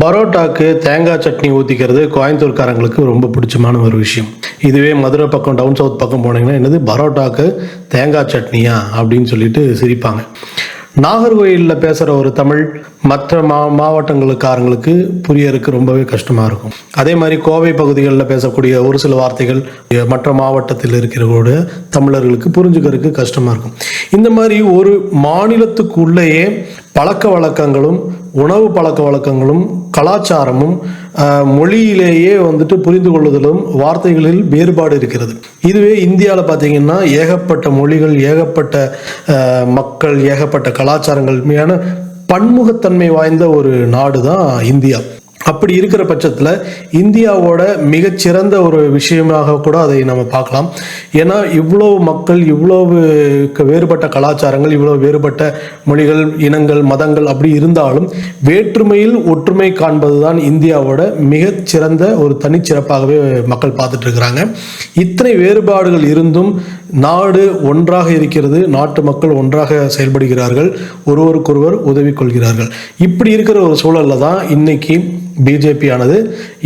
பரோட்டாக்கு தேங்காய் சட்னி ஊற்றிக்கிறது கோயம்புத்தூர்காரங்களுக்கு ரொம்ப பிடிச்சமான ஒரு விஷயம். இதுவே மதுரை பக்கம் டவுன் சவுத் பக்கம் போனீங்கன்னா என்னது பரோட்டாக்கு தேங்காய் சட்னியா அப்படின்னு சொல்லிட்டு சிரிப்பாங்க. நாகர்கோயிலில் பேசுகிற ஒரு தமிழ் மற்ற மாவட்டங்களுக்காரங்களுக்கு புரியறதுக்கு ரொம்பவே கஷ்டமாக இருக்கும். அதே மாதிரி கோவை பகுதிகளில் பேசக்கூடிய ஒரு சில வார்த்தைகள் மற்ற மாவட்டத்தில் இருக்கிற தமிழர்களுக்கு புரிஞ்சுக்கிறதுக்கு கஷ்டமாக இருக்கும். இந்த மாதிரி ஒரு மாநிலத்துக்குள்ளேயே பழக்க வழக்கங்களும் உணவு பழக்க வழக்கங்களும் கலாச்சாரமும் மொழியிலேயே புரிந்து கொள்ளுதலும் வார்த்தைகளில் வேறுபாடு இருக்கிறது. இதுவே இந்தியாவில் பார்த்தீங்கன்னா ஏகப்பட்ட மொழிகள், ஏகப்பட்ட மக்கள், ஏகப்பட்ட கலாச்சாரங்கள் மீதான பன்முகத்தன்மை வாய்ந்த ஒரு நாடு தான் இந்தியா. அப்படி இருக்கிற பட்சத்தில் இந்தியாவோட மிகச்சிறந்த ஒரு விஷயமாக கூட அதை நம்ம பார்க்கலாம். ஏன்னா இவ்வளோ மக்கள், இவ்வளவு வேறுபட்ட கலாச்சாரங்கள், இவ்வளோ வேறுபட்ட மொழிகள், இனங்கள், மதங்கள் அப்படி இருந்தாலும் வேற்றுமையில் ஒற்றுமை காண்பது தான் இந்தியாவோட மிகச்சிறந்த ஒரு தனிச்சிறப்பாகவே மக்கள் பார்த்துட்டு இருக்கிறாங்க. இத்தனை வேறுபாடுகள் இருந்தும் நாடு ஒன்றாக இருக்கிறது. நாட்டு மக்கள் ஒன்றாக செயல்படுகிறார்கள், ஒருவருக்கொருவர் உதவி கொள்கிறார்கள். இப்படி இருக்கிற ஒரு சூழல்ல தான் இன்னைக்கு பிஜேபி ஆனது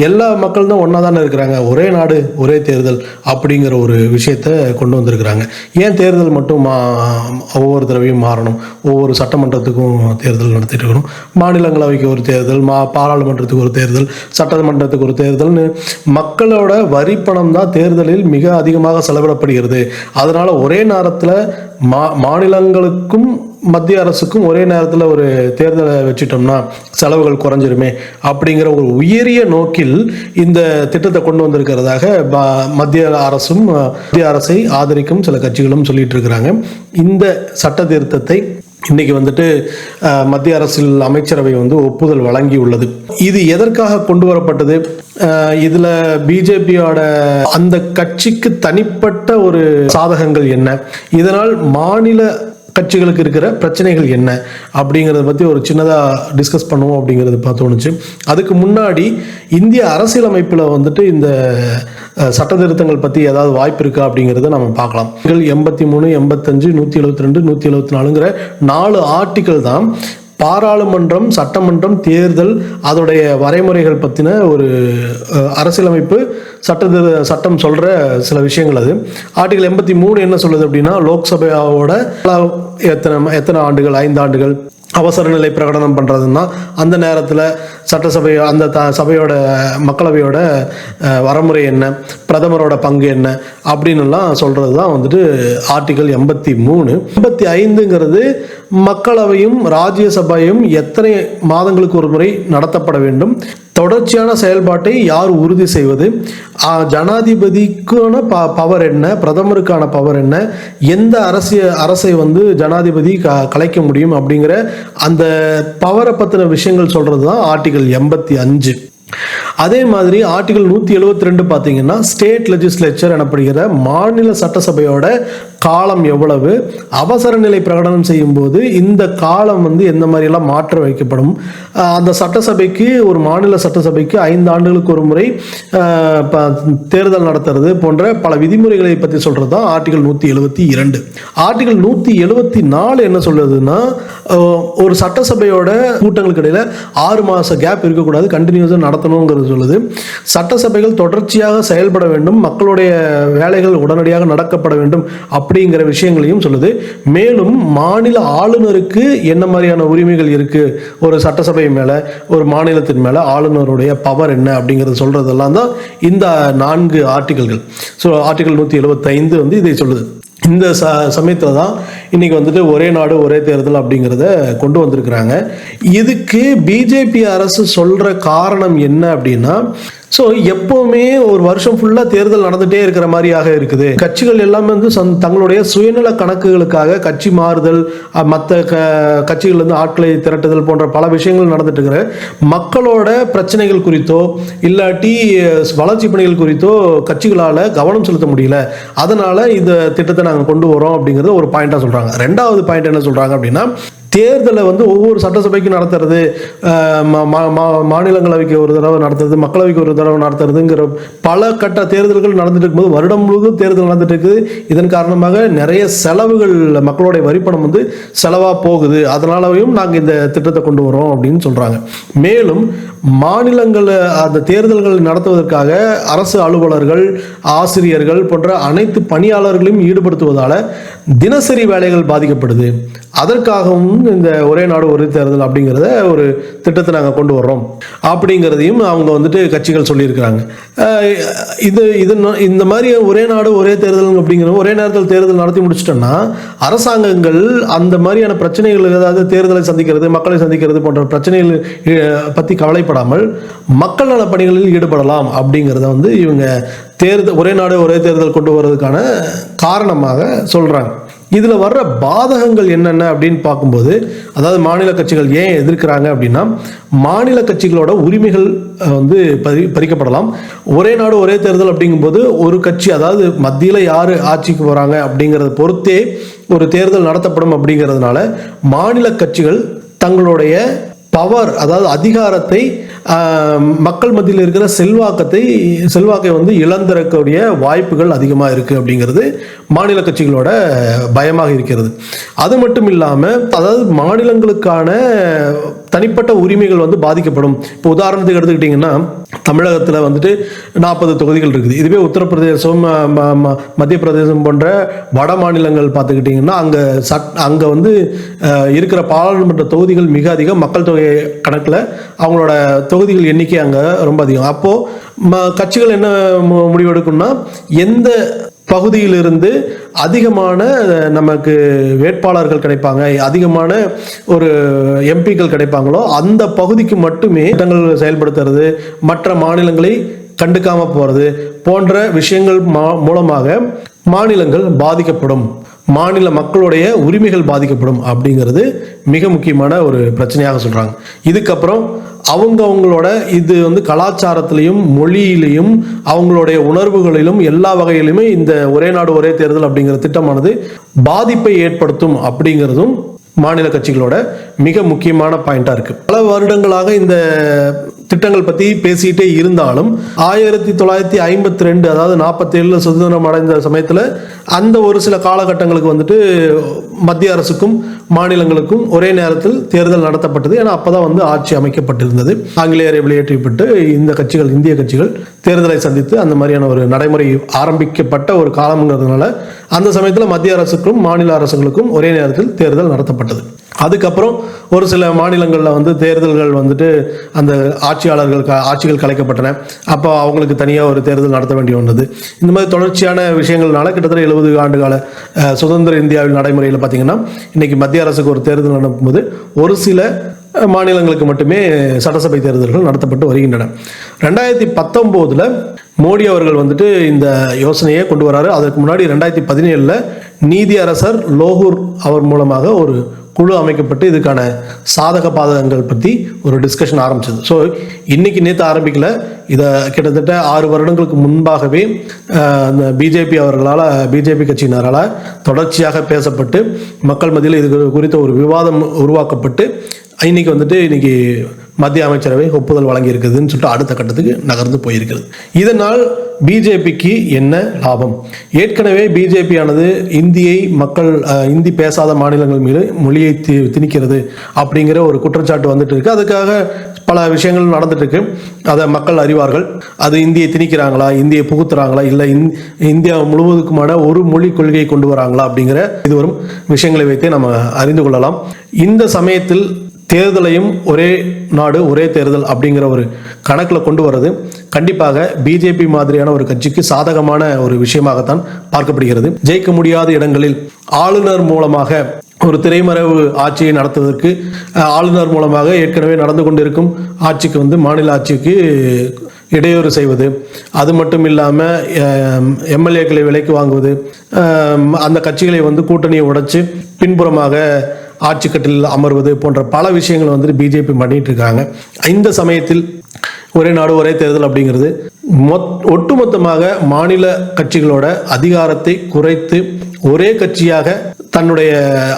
எல்லா மக்கள் தான் ஒன்றா தானே இருக்கிறாங்க, ஒரே நாடு ஒரே தேர்தல் அப்படிங்கிற ஒரு விஷயத்தை கொண்டு வந்திருக்கிறாங்க. ஏன் தேர்தல் மட்டும் ஒவ்வொரு தடவையும் மாறணும்? ஒவ்வொரு சட்டமன்றத்துக்கும் தேர்தல் நடத்திட்டு இருக்கணும், மாநிலங்களவைக்கு ஒரு தேர்தல், பாராளுமன்றத்துக்கு ஒரு தேர்தல், சட்டமன்றத்துக்கு ஒரு தேர்தல்னு மக்களோட வரிப்பணம் தான் தேர்தலில் மிக அதிகமாக செலவிடப்படுகிறது. அதனால ஒரே நேரத்தில் மாநிலங்களுக்கும் மத்திய அரசுக்கும் ஒரே நேரத்தில் ஒரு தேர்தலை வச்சிட்டோம்னா செலவுகள் குறைஞ்சிருமே அப்படிங்கிற ஒரு உயரிய நோக்கில் இந்த திட்டத்தை கொண்டு வந்திருக்கிறதாக மத்திய அரசை ஆதரிக்கும் சில கட்சிகளும் சொல்லிட்டு இருக்கிறாங்க. இந்த சட்ட திருத்தத்தை இன்னைக்கு மத்திய அரசில் அமைச்சரவை ஒப்புதல் வழங்கி உள்ளது. இது எதற்காக கொண்டு வரப்பட்டது? இதுல பிஜேபியோட அந்த கட்சிக்கு தனிப்பட்ட ஒரு சாதகங்கள் என்ன, இதனால் மாநில கட்சிகளுக்கு இருக்கிற பிரச்சனைகள் என்ன அப்படிங்கிறத பற்றி ஒரு சின்னதாக டிஸ்கஸ் பண்ணுவோம் அப்படிங்கிறது தோணுச்சு. அதுக்கு முன்னாடி இந்திய அரசியலமைப்பில் இந்த சட்ட திருத்தங்கள் பற்றி ஏதாவது வாய்ப்பு இருக்கா அப்படிங்கிறத நம்ம பார்க்கலாம். 83, 85, 172, 174ங்கிற 4 ஆர்டிக்கல் தான் பாராளுமன்றம், சட்டமன்றம், தேர்தல் அதோடைய வரைமுறைகள் பற்றின ஒரு அரசியலமைப்பு சட்டம் சொல்கிற சில விஷயங்கள். அது ஆர்டிகல் 83 என்ன சொல்லுது அப்படின்னா, லோக்சபாவோட எத்தனை ஆண்டுகள், 5 ஆண்டுகள் அவசர நிலை பிரகடனம் பண்ணுறதுன்னா அந்த நேரத்தில் சட்டசபை அந்த சபையோட மக்களவையோட வரமுறை என்ன, பிரதமரோட பங்கு என்ன அப்படின்னுலாம் சொல்கிறது தான் ஆர்டிகல் 83. 85ங்கிறது மக்களவையும் ராஜ்யசபையும் எத்தனை மாதங்களுக்கு ஒரு முறை நடத்தப்பட வேண்டும், தொடர்ச்சியான செயல்பாட்டை யார் உறுதி செய்வது, ஜனாதிபதிக்கான பவர் என்ன, பிரதமருக்கான பவர் என்ன, எந்த அரசை ஜனாதிபதி கலைக்க முடியும் அப்படிங்கிற அந்த பவரை பற்றின விஷயங்கள் சொல்றது தான் ஆர்டிகல் 85. அதே மாதிரி ஆர்டிகல் 172 பார்த்தீங்கன்னா ஸ்டேட் லெஜிஸ்லேச்சர் எனப்படுகிற மாநில சட்டசபையோட காலம் எவ்வளவு, அவசர நிலை பிரகடனம் செய்யும் போது இந்த காலம் எந்த மாதிரியெல்லாம் மாற்ற வைக்கப்படும், அந்த சட்டசபைக்கு ஒரு மாநில சட்டசபைக்கு 5 ஆண்டுகளுக்கு ஒரு முறை தேர்தல் நடத்துறது போன்ற பல விதிமுறைகளை பற்றி சொல்றது தான் ஆர்டிகல் 172. ஆர்டிகல் 174 என்ன சொல்றதுன்னா, ஒரு சட்டசபையோட கூட்டங்களுக்கு இடையில 6 மாச கேப் இருக்கக்கூடாது, கண்டினியூஸாக நடத்தணுங்கிறது சொல்லுது. சட்டசபைகள் தொடர்ச்சியாக செயல்பட வேண்டும், மக்களுடைய வேலைகள் உடனடியாக நடக்கப்பட வேண்டும் அப்படிங்கிற விஷயங்களையும் சொல்லுது. மேலும் மாநில ஆளுநருக்கு என்ன மாதிரியான உரிமைகள் இருக்கு, ஒரு சட்டசபை மேல, ஒரு மாநிலத்தின் மேல ஆளுநருடைய பவர் என்ன அப்படிங்கிறது சொல்றதெல்லாம் தான் இந்த 4 ஆர்டிகல்கள். ஸோ ஆர்டிகல் 175 இதை சொல்லுது. இந்த சமயத்தில் தான் இன்னைக்கு ஒரே நாடு ஒரே தேர்தல் அப்படிங்கிறத கொண்டு வந்திருக்கிறாங்க. இதுக்கு பிஜேபி அரசு சொல்ற காரணம் என்ன அப்படின்னா, ஸோ எப்போவுமே ஒரு வருஷம் ஃபுல்லாக தேர்தல் நடந்துகிட்டே இருக்கிற மாதிரியாக இருக்குது. கட்சிகள் எல்லாமே தங்களுடைய சுயநல கணக்குகளுக்காக கட்சி மாறுதல், மற்ற கட்சிகள் ஆட்களை திரட்டுதல் போன்ற பல விஷயங்கள் நடந்துட்டு இருக்கிற மக்களோட பிரச்சனைகள் குறித்தோ இல்லாட்டி வளர்ச்சி பணிகள் குறித்தோ கட்சிகளால் கவனம் செலுத்த முடியல. அதனால இந்த திட்டத்தை நாங்கள் கொண்டு வரோம் அப்படிங்கிறது ஒரு பாயிண்டாக சொல்கிறாங்க. 2வது பாயிண்ட் என்ன சொல்கிறாங்க அப்படின்னா, தேர்தலை வந்து ஒவ்வொரு சட்டசபைக்கு நடத்துறது, மாநிலங்களவைக்கு ஒரு தடவை நடத்துறது, மக்களவைக்கு ஒரு தடவை நடத்துறதுங்கிற பல கட்ட தேர்தல்கள் நடந்துட்டு இருக்கும்போது வருடம் முழுவதும் தேர்தல் நடந்துட்டு இருக்குது. இதன் காரணமாக நிறைய செலவுகள், மக்களுடைய வரிப்பணம் வந்து செலவாக போகுது. அதனாலவும் நாங்கள் இந்த திட்டத்தை கொண்டு வரோம் அப்படின்னு சொல்கிறாங்க. மேலும் மாநிலங்கள் அந்த தேர்தல்கள் நடத்துவதற்காக அரசு அலுவலர்கள், ஆசிரியர்கள் போன்ற அனைத்து பணியாளர்களையும் ஈடுபடுத்துவதால் தினசரி வேலைகள் பாதிக்கப்படுது. அதற்காகவும் இந்த ஒரே நாடு ஒரே தேர்தல் அப்படிங்கிறத ஒரு திட்டத்தை நாங்கள் கொண்டு வர்றோம் அப்படிங்கிறதையும் அவங்க வந்துட்டு கட்சிகள் சொல்லியிருக்கிறாங்க. இது இந்த மாதிரி ஒரே நாடு ஒரே தேர்தல் அப்படிங்கிற ஒரே நேரத்தில் தேர்தல் நடத்தி முடிச்சிட்டோம்னா அரசாங்கங்கள் அந்த மாதிரியான பிரச்சனைகள், ஏதாவது தேர்தலை சந்திக்கிறது, மக்களை சந்திக்கிறது போன்ற பிரச்சனைகள் பற்றி கவலைப்படாமல் மக்கள் நல பணிகளில் ஈடுபடலாம் அப்படிங்கிறத வந்து இவங்க ஒரே நாடு ஒரே தேர்தல் கொண்டு வர்றதுக்கான காரணமாக சொல்கிறாங்க. இதில் வர்ற பாதகங்கள் என்னென்ன அப்படின்னு பார்க்கும்போது, அதாவது மாநில கட்சிகள் ஏன் எதிர்க்கிறாங்க அப்படின்னா, மாநில கட்சிகளோட உரிமைகள் வந்து பறிக்கப்படலாம். ஒரே நாடு ஒரே தேர்தல் அப்படிங்கும்போது ஒரு கட்சி, அதாவது மத்தியில் யார் ஆட்சிக்கு வராங்க அப்படிங்கிறத பொறுத்தே ஒரு தேர்தல் நடத்தப்படும். அப்படிங்கிறதுனால மாநில கட்சிகள் தங்களுடைய பவர், அதாவது அதிகாரத்தை, மக்கள் மத்தியில் இருக்கிற செல்வாக்கை வந்து இழந்திருக்கக்கூடிய வாய்ப்புகள் அதிகமாக இருக்குது அப்படிங்கிறது மாநில கட்சிகளோட பயமாக இருக்கிறது. அது மட்டும் இல்லாமல், அதாவது மாநிலங்களுக்கான தனிப்பட்ட உரிமைகள் வந்து பாதிக்கப்படும். இப்போ உதாரணத்துக்கு எடுத்துக்கிட்டிங்கன்னா, தமிழகத்தில் வந்துட்டு 40 தொகுதிகள் இருக்குது. இதுவே உத்தரப்பிரதேசம், மத்திய பிரதேசம் போன்ற வட மாநிலங்கள் பார்த்துக்கிட்டிங்கன்னா அங்கே வந்து இருக்கிற பாராளுமன்ற தொகுதிகள் மிக அதிகம். மக்கள் தொகை கணக்கில் அவங்களோட தொகுதிகள் எண்ணிக்கை அங்கே ரொம்ப அதிகம். அப்போது கட்சிகள் என்ன முடிவெடுக்கும்னா, எந்த பகுதியிலிருந்து அதிகமான நமக்கு வேட்பாளர்கள் கிடைப்பாங்க, அதிகமான ஒரு எம்பிக்கள் கிடைப்பாங்களோ அந்த பகுதிக்கு மட்டுமே திட்டங்கள் செயல்படுத்துறது, மற்ற மாநிலங்களை கண்டுக்காம போறது போன்ற விஷயங்கள் மூலமாக மாநிலங்கள் பாதிக்கப்படும், மாநில மக்களுடைய உரிமைகள் பாதிக்கப்படும் அப்படிங்கிறது மிக முக்கியமான ஒரு பிரச்சனையாக சொல்றாங்க. இதுக்கப்புறம் அவங்களோட இது வந்து கலாச்சாரத்திலையும் மொழியிலையும் அவங்களுடைய உணர்வுகளிலும் எல்லா வகையிலுமே இந்த ஒரே நாடு ஒரே தேர்தல் அப்படிங்கிற திட்டமானது பாதிப்பை ஏற்படுத்தும் அப்படிங்கிறதும் மாநில கட்சிகளோட மிக முக்கியமான பாயிண்டா இருக்கு. பல வருடங்களாக இந்த திட்டங்கள் பற்றி பேசிகிட்டே இருந்தாலும் 1952, அதாவது 47 சுதந்திரம் அடைந்த சமயத்தில் அந்த ஒரு சில காலகட்டங்களுக்கு வந்துட்டு மத்திய அரசுக்கும் மாநிலங்களுக்கும் ஒரே நேரத்தில் தேர்தல் நடத்தப்பட்டது. ஏன்னா அப்போதான் வந்து ஆட்சி அமைக்கப்பட்டிருந்தது. ஆங்கிலேயரை வெளியேற்றப்பட்டு இந்திய கட்சிகள் தேர்தலை சந்தித்து அந்த மாதிரியான ஒரு நடைமுறை ஆரம்பிக்கப்பட்ட ஒரு காலம்ங்கிறதுனால அந்த சமயத்தில் மத்திய அரசுக்கும் மாநில அரசுகளுக்கும் ஒரே நேரத்தில் தேர்தல் நடத்தப்பட்டது. அதுக்கப்புறம் ஒரு சில மாநிலங்களில் வந்து தேர்தல்கள் வந்துட்டு அந்த ஆட்சிகள் கலைக்கப்பட்டன. அப்போ அவங்களுக்கு தனியாக ஒரு தேர்தல் நடத்த வேண்டி வந்தது. இந்த மாதிரி தொடர்ச்சியான விஷயங்கள்னால கிட்டத்தட்ட 70 ஆண்டு கால சுதந்திர இந்தியாவில் நடைமுறையில் பார்த்தீங்கன்னா இன்னைக்கு மத்திய அரசுக்கு ஒரு தேர்தல் நடக்கும்போது ஒரு சில மாநிலங்களுக்கு மட்டுமே சட்டசபை தேர்தல்கள் நடத்தப்பட்டு வருகின்றன. 2019 மோடி அவர்கள் வந்துட்டு இந்த யோசனையை கொண்டு வராரு. அதற்கு முன்னாடி 2017 நீதி அரசர் லோகூர் அவர் மூலமாக ஒரு குழு அமைக்கப்பட்டு இதுக்கான சாதக பாதகங்கள் பற்றி ஒரு டிஸ்கஷன் ஆரம்பிச்சது. ஸோ இன்னைக்கு நேற்று ஆரம்பிக்கல, இதை கிட்டத்தட்ட 6 வருடங்களுக்கு முன்பாகவே பிஜேபி கட்சியினரால் தொடர்ச்சியாக பேசப்பட்டு மக்கள் மத்தியில் இது குறித்த ஒரு விவாதம் உருவாக்கப்பட்டு இன்னைக்கு மத்திய அமைச்சரவை ஒப்புதல் வழங்கி இருக்குதுன்னு சொல்லிட்டு அடுத்த கட்டத்துக்கு நகர்ந்து போயிருக்கிறது. இதனால் பிஜேபிக்கு என்ன லாபம்? ஏற்கனவே பிஜேபி ஆனது இந்தி பேசாத மாநிலங்கள் மீது மொழியை திணிக்கிறது அப்படிங்கிற ஒரு குற்றச்சாட்டு வந்துட்டு இருக்கு. அதுக்காக பல விஷயங்கள் நடந்துட்டு இருக்கு. அதை மக்கள் அறிவார்கள். அது இந்தியை திணிக்கிறாங்களா, இந்தியை புகுத்துறாங்களா, இல்லை இந்தியா முழுவதுக்குமான ஒரு மொழி கொள்கையை கொண்டு வராங்களா அப்படிங்கிற இது வரும் விஷயங்களை வைத்தே நம்ம அறிந்து கொள்ளலாம். இந்த சமயத்தில் தேர்தலையும் ஒரே நாடு ஒரே தேர்தல் அப்படிங்கிற ஒரு கணக்கில் கொண்டு வர்றது கண்டிப்பாக பிஜேபி மாதிரியான ஒரு கட்சிக்கு சாதகமான ஒரு விஷயமாகத்தான் பார்க்கப்படுகிறது. ஜெயிக்க முடியாத இடங்களில் ஆளுநர் மூலமாக ஒரு திரைமறைவு ஆட்சியை நடத்துவதற்கு ஆளுநர் மூலமாக ஏற்கனவே நடந்து கொண்டிருக்கும் ஆட்சிக்கு வந்து மாநில ஆட்சிக்கு இடையூறு செய்வது, அது மட்டும் இல்லாமல் எம்எல்ஏக்களை விலைக்கு வாங்குவது, அந்த கட்சிகளை வந்து கூட்டணியை உடைச்சு பின்புறமாக ஆட்சி கட்டில் அமர்வது போன்ற பல விஷயங்கள் வந்துட்டு பிஜேபி பண்ணிட்டு இருக்காங்க. இந்த சமயத்தில் ஒரே நாடு ஒரே தேர்தல் அப்படிங்கிறது ஒட்டுமொத்தமாக மாநில கட்சிகளோட அதிகாரத்தை குறைத்து ஒரே கட்சியாக தன்னுடைய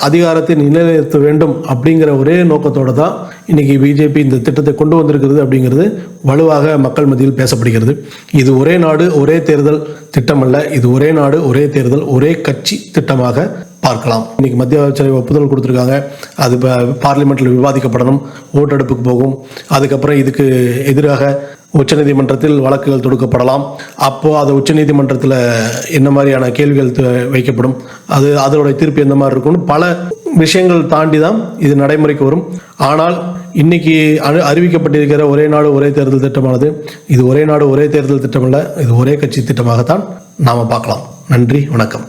அதிகாரத்தை நிலைநிறுத்த வேண்டும் அப்படிங்கிற ஒரே நோக்கத்தோடு தான் இன்னைக்கு பிஜேபி இந்த திட்டத்தை கொண்டு வந்திருக்கிறது அப்படிங்கிறது வலுவாக மக்கள் மத்தியில் பேசப்படுகிறது. இது ஒரே நாடு ஒரே தேர்தல் திட்டம் அல்ல, இது ஒரே நாடு ஒரே தேர்தல் ஒரே கட்சி திட்டமாக பார்க்கலாம். இன்னைக்கு மத்திய அமைச்சரை ஒப்புதல் கொடுத்துருக்காங்க. அது பார்லிமெண்ட்டில் விவாதிக்கப்படணும், ஓட்டெடுப்புக்கு போகும். அதுக்கப்புறம் இதுக்கு எதிராக உச்சநீதிமன்றத்தில் வழக்குகள் தொடுக்கப்படலாம். அப்போது அது உச்சநீதிமன்றத்தில் என்ன மாதிரியான கேள்விகள் வைக்கப்படும், அதனுடைய தீர்ப்பு எந்த மாதிரி இருக்கும்னு பல விஷயங்கள் தாண்டி தான் இது நடைமுறைக்கு வரும். ஆனால் இன்னைக்கு அறிவிக்கப்பட்டிருக்கிற ஒரே நாடு ஒரே தேர்தல் திட்டமானது இது ஒரே நாடு ஒரே தேர்தல் திட்டம் அல்ல, இது ஒரே கட்சி திட்டமாகத்தான் நாம் பார்க்கலாம். நன்றி, வணக்கம்.